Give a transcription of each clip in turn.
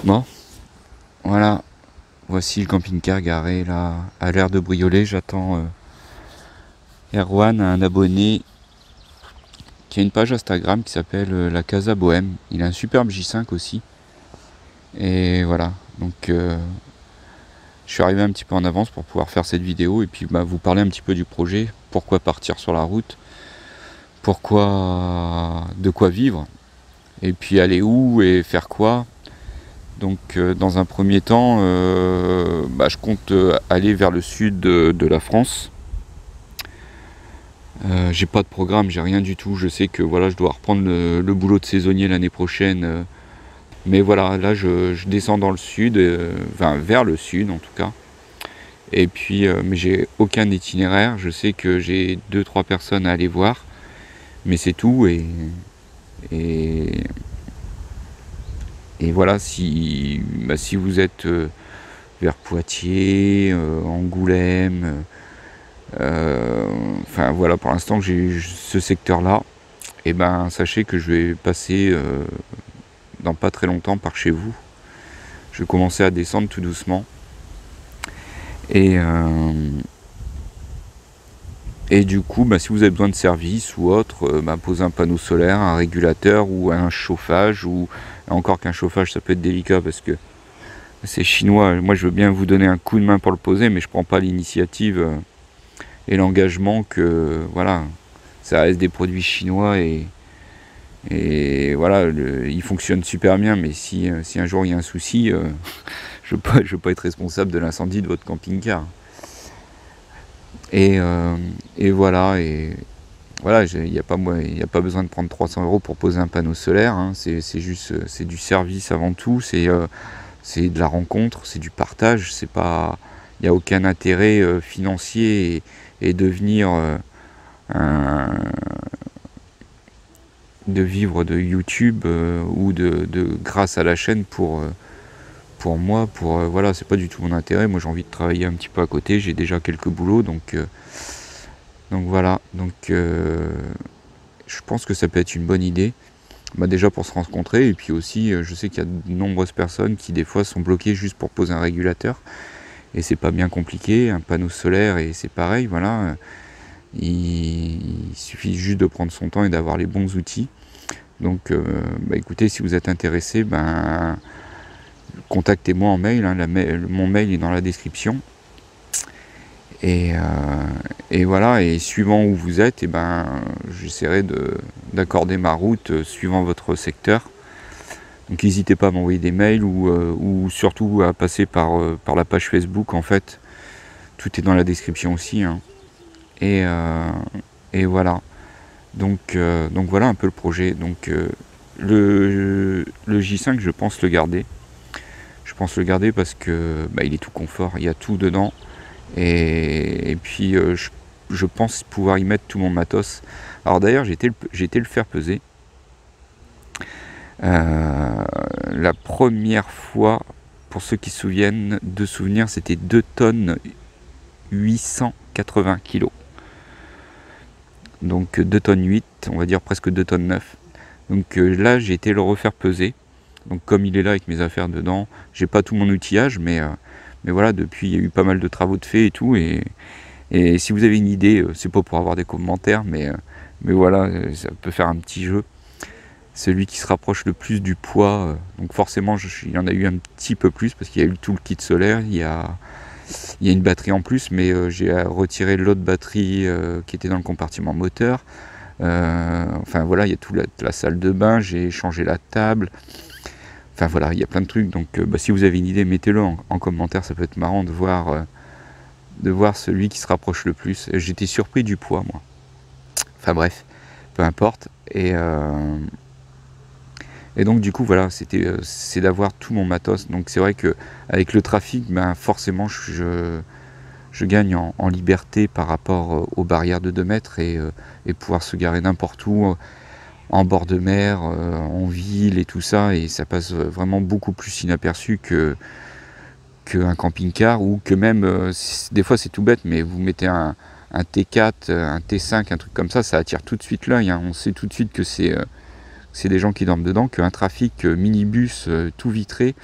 Bon, voilà, voici le camping-car garé là, à l'air de Briolet. J'attends Erwan, un abonné qui a une page Instagram qui s'appelle La Casa Bohème. Il a un superbe J5 aussi. Et voilà, donc je suis arrivé un petit peu en avance pour pouvoir faire cette vidéo et puis vous parler un petit peu du projet. Pourquoi partir sur la route, pourquoi, de quoi vivre, et puis aller où et faire quoi. Donc dans un premier temps, je compte aller vers le sud de la France. J'ai pas de programme, j'ai rien du tout. Je sais que voilà, je dois reprendre le boulot de saisonnier l'année prochaine. Mais voilà, là je descends dans le sud, vers le sud en tout cas. Et puis, mais j'ai aucun itinéraire. Je sais que j'ai 2-3 personnes à aller voir, mais c'est tout. Et, et voilà, si vous êtes vers Poitiers, Angoulême, enfin voilà, pour l'instant que j'ai ce secteur-là, et sachez que je vais passer dans pas très longtemps par chez vous. Je vais commencer à descendre tout doucement. Et du coup, si vous avez besoin de service ou autre, poser un panneau solaire, un régulateur ou un chauffage, ou encore qu'un chauffage ça peut être délicat parce que c'est chinois. Moi je veux bien vous donner un coup de main pour le poser, mais je prends pas l'initiative et l'engagement que voilà, ça reste des produits chinois et voilà, ils fonctionnent super bien, mais si un jour il y a un souci, je veux pas être responsable de l'incendie de votre camping-car. Et voilà, il n'y a pas besoin de prendre 300 € pour poser un panneau solaire, hein. C'est juste, c'est du service avant tout, c'est de la rencontre, c'est du partage, il n'y a aucun intérêt financier et devenir de vivre de YouTube ou grâce à la chaîne pour moi, voilà, c'est pas du tout mon intérêt. Moi j'ai envie de travailler un petit peu à côté, j'ai déjà quelques boulots, donc voilà, je pense que ça peut être une bonne idée. Déjà pour se rencontrer, et puis aussi je sais qu'il y a de nombreuses personnes qui des fois sont bloquées juste pour poser un régulateur, et c'est pas bien compliqué, un panneau solaire, et c'est pareil, voilà, il suffit juste de prendre son temps et d'avoir les bons outils. Donc écoutez, si vous êtes intéressé, contactez-moi en mail, hein, mon mail est dans la description. Et voilà, et suivant où vous êtes, j'essaierai d'accorder ma route suivant votre secteur. Donc n'hésitez pas à m'envoyer des mails ou surtout à passer par la page Facebook. En fait, tout est dans la description aussi, hein. Et voilà. Donc voilà un peu le projet. Donc le J5, je pense le garder. Je pense le garder parce que il est tout confort, il y a tout dedans. Et puis je pense pouvoir y mettre tout mon matos. Alors d'ailleurs j'ai été le faire peser. La première fois, pour ceux qui se souviennent de souvenirs, c'était 2 tonnes 880 kilos. Donc 2 tonnes 8, on va dire presque 2 tonnes 9. Donc là j'ai été le refaire peser. Donc comme il est là avec mes affaires dedans, j'ai pas tout mon outillage, mais voilà, depuis il y a eu pas mal de travaux de fait et tout, et si vous avez une idée, c'est pas pour avoir des commentaires, mais voilà, ça peut faire un petit jeu. Celui qui se rapproche le plus du poids, donc forcément il y en a eu un petit peu plus parce qu'il y a eu tout le kit solaire, il y a une batterie en plus, mais j'ai retiré l'autre batterie qui était dans le compartiment moteur. Enfin voilà, il y a toute la salle de bain, j'ai changé la table. Enfin voilà, il y a plein de trucs, donc si vous avez une idée, mettez-le en commentaire, ça peut être marrant de voir celui qui se rapproche le plus. J'étais surpris du poids, moi. Enfin bref, peu importe. Et donc du coup voilà, c'est d'avoir tout mon matos. Donc c'est vrai que avec le trafic, forcément je gagne en liberté par rapport aux barrières de 2 mètres et pouvoir se garer n'importe où, en bord de mer, en ville et tout ça, et ça passe vraiment beaucoup plus inaperçu qu'un camping-car, ou que même, des fois c'est tout bête, mais vous mettez un T4, un T5, un truc comme ça attire tout de suite l'œil, hein. On sait tout de suite que c'est c'est des gens qui dorment dedans, qu'un trafic minibus tout vitré,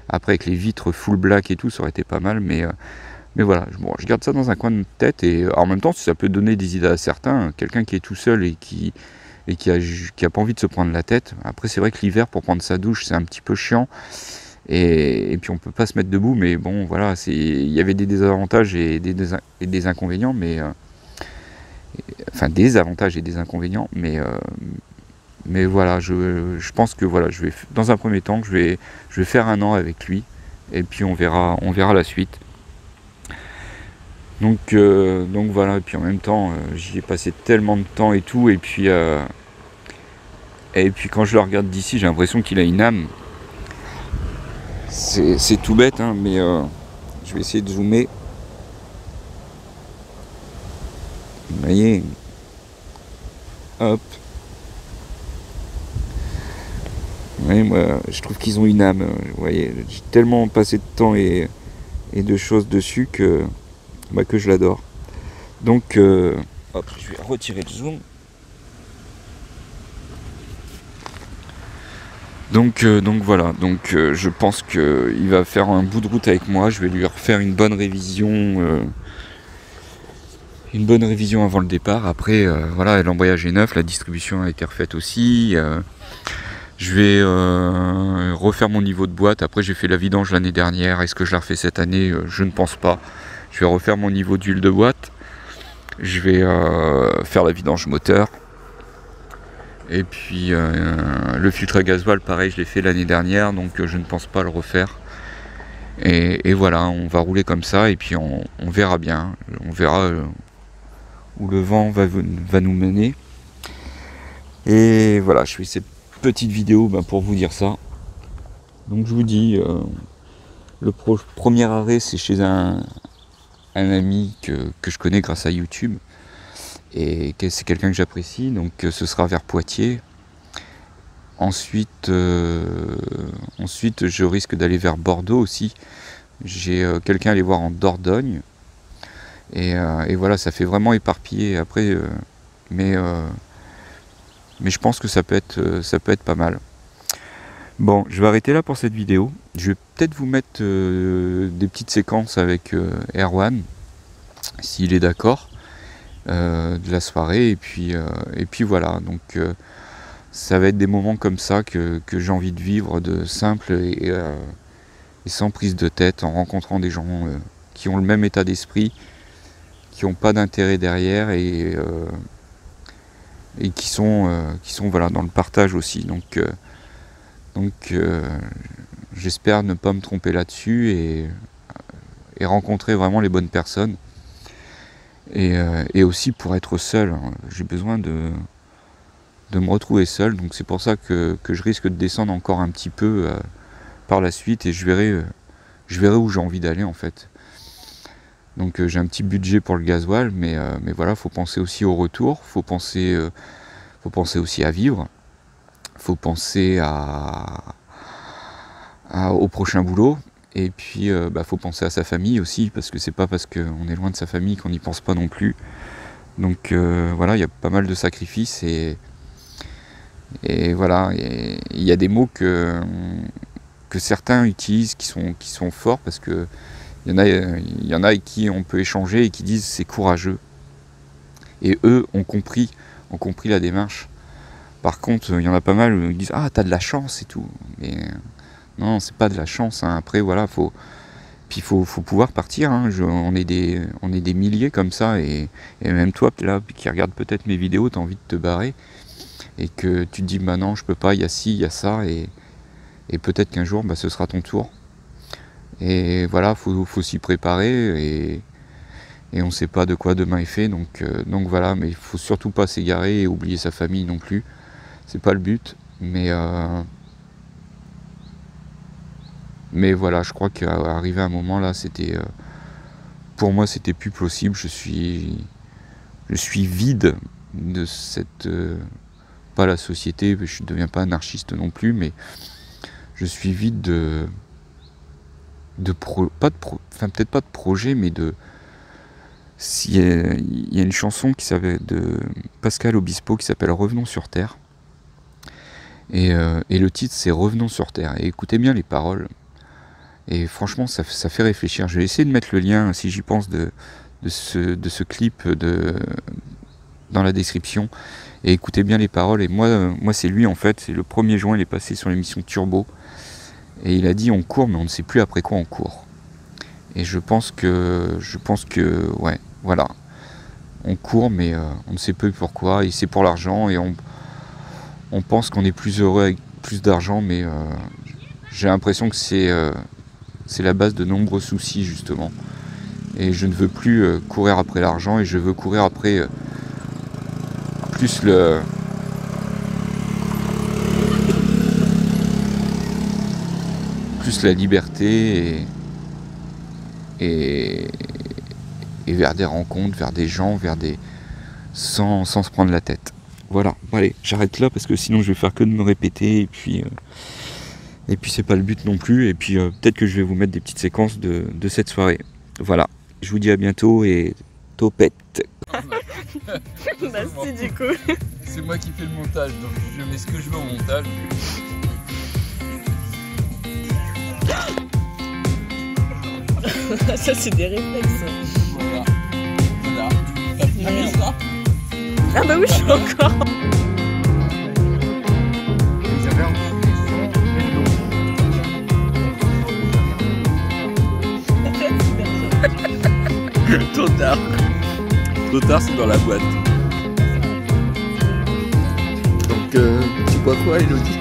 après avec les vitres full black et tout, ça aurait été pas mal, mais voilà, bon, je garde ça dans un coin de tête, et en même temps, ça peut donner des idées à certains, quelqu'un qui est tout seul et qui a pas envie de se prendre la tête. Après, c'est vrai que l'hiver, pour prendre sa douche, c'est un petit peu chiant, et puis on peut pas se mettre debout, mais bon, voilà, il y avait des désavantages et des inconvénients, mais enfin des avantages et des inconvénients, mais voilà, je pense que voilà, je vais dans un premier temps, je vais faire 1 an avec lui, et puis on verra la suite. Donc voilà, et puis en même temps, j'y ai passé tellement de temps et tout, et puis quand je le regarde d'ici, j'ai l'impression qu'il a une âme. C'est tout bête, hein, mais je vais essayer de zoomer. Vous voyez, hop. Ouais, moi, je trouve qu'ils ont une âme. Vous voyez, j'ai tellement passé de temps et de choses dessus que je l'adore. Donc, hop, je vais retirer le zoom. Donc voilà, je pense qu'il va faire un bout de route avec moi. Je vais lui refaire une bonne révision avant le départ. Après, voilà, l'embrayage est neuf, la distribution a été refaite aussi. Je vais refaire mon niveau de boîte. Après, j'ai fait la vidange l'année dernière. Est-ce que je la refais cette année? Je ne pense pas. Je vais refaire mon niveau d'huile de boîte. Je vais faire la vidange moteur. Et puis le filtre à gasoil, pareil, je l'ai fait l'année dernière, donc je ne pense pas le refaire. Et voilà, on va rouler comme ça, et puis on verra bien. On verra où le vent va nous mener. Et voilà, je fais cette petite vidéo pour vous dire ça. Donc je vous dis, le premier arrêt, c'est chez un ami que je connais grâce à YouTube. Et c'est quelqu'un que j'apprécie, donc ce sera vers Poitiers. Ensuite, je risque d'aller vers Bordeaux aussi. J'ai quelqu'un à aller voir en Dordogne. Et voilà, ça fait vraiment éparpillé après. Mais je pense que ça peut être pas mal. Bon, je vais arrêter là pour cette vidéo. Je vais peut-être vous mettre des petites séquences avec Erwan, s'il est d'accord. De la soirée, et puis voilà, donc ça va être des moments comme ça que j'ai envie de vivre, de simple et sans prise de tête, en rencontrant des gens qui ont le même état d'esprit, qui n'ont pas d'intérêt derrière, et qui sont voilà, dans le partage aussi, donc j'espère ne pas me tromper là-dessus, et rencontrer vraiment les bonnes personnes. Et aussi pour être seul, j'ai besoin de me retrouver seul, donc c'est pour ça que je risque de descendre encore un petit peu par la suite, et je verrai où j'ai envie d'aller en fait. Donc j'ai un petit budget pour le gasoil, mais voilà, faut penser aussi au retour, faut penser aussi à vivre, faut penser au prochain boulot. Et puis, faut penser à sa famille aussi, parce que c'est pas parce qu'on est loin de sa famille qu'on n'y pense pas non plus. Donc voilà, il y a pas mal de sacrifices, et voilà, il y a des mots que certains utilisent qui sont forts, parce que il y en a avec qui on peut échanger et qui disent c'est courageux. Et eux ont compris la démarche. Par contre, il y en a pas mal qui disent ah, t'as de la chance et tout. Mais non, c'est pas de la chance, hein. Après voilà, faut pouvoir partir, hein. On est des milliers comme ça, et même toi là qui regarde peut-être mes vidéos, t'as envie de te barrer, et que tu te dis bah non, je peux pas, il y a ci, il y a ça, et peut-être qu'un jour ce sera ton tour. Et voilà, faut s'y préparer, et on sait pas de quoi demain est fait, donc voilà, mais il faut surtout pas s'égarer et oublier sa famille non plus. C'est pas le but, mais voilà, je crois qu'arrivé à un moment là, pour moi c'était plus possible. Je suis vide de cette pas la société, je ne deviens pas anarchiste non plus, mais je suis vide peut-être pas de projet, mais il y a une chanson de Pascal Obispo qui s'appelle Revenons sur Terre. Et le titre c'est Revenons sur Terre. Et écoutez bien les paroles. Et franchement ça fait réfléchir. Je vais essayer de mettre le lien, si j'y pense, de ce clip dans la description. Et écoutez bien les paroles. Et moi c'est lui en fait. C'est le 1er juin, il est passé sur l'émission Turbo. Et il a dit on court mais on ne sait plus après quoi on court. Et je pense que ouais, voilà. On court mais on ne sait plus pourquoi. Et c'est pour l'argent. Et on pense qu'on est plus heureux avec plus d'argent. Mais j'ai l'impression que c'est la base de nombreux soucis justement. Et je ne veux plus courir après l'argent. Et je veux courir après plus la liberté et vers des rencontres, vers des gens, sans se prendre la tête. Voilà, bon, allez, j'arrête là parce que sinon je vais faire que de me répéter et puis c'est pas le but non plus. Et puis peut-être que je vais vous mettre des petites séquences de cette soirée. Voilà, je vous dis à bientôt et topette. Merci du coup. C'est moi qui fais le montage, donc je mets ce que je veux au montage. Ça c'est des réflexes. Voilà. T'as fini ça? Ah bah oui, je suis encore. Trop tard. Trop tard, c'est dans la boîte. Donc, tu bois quoi, Elodie?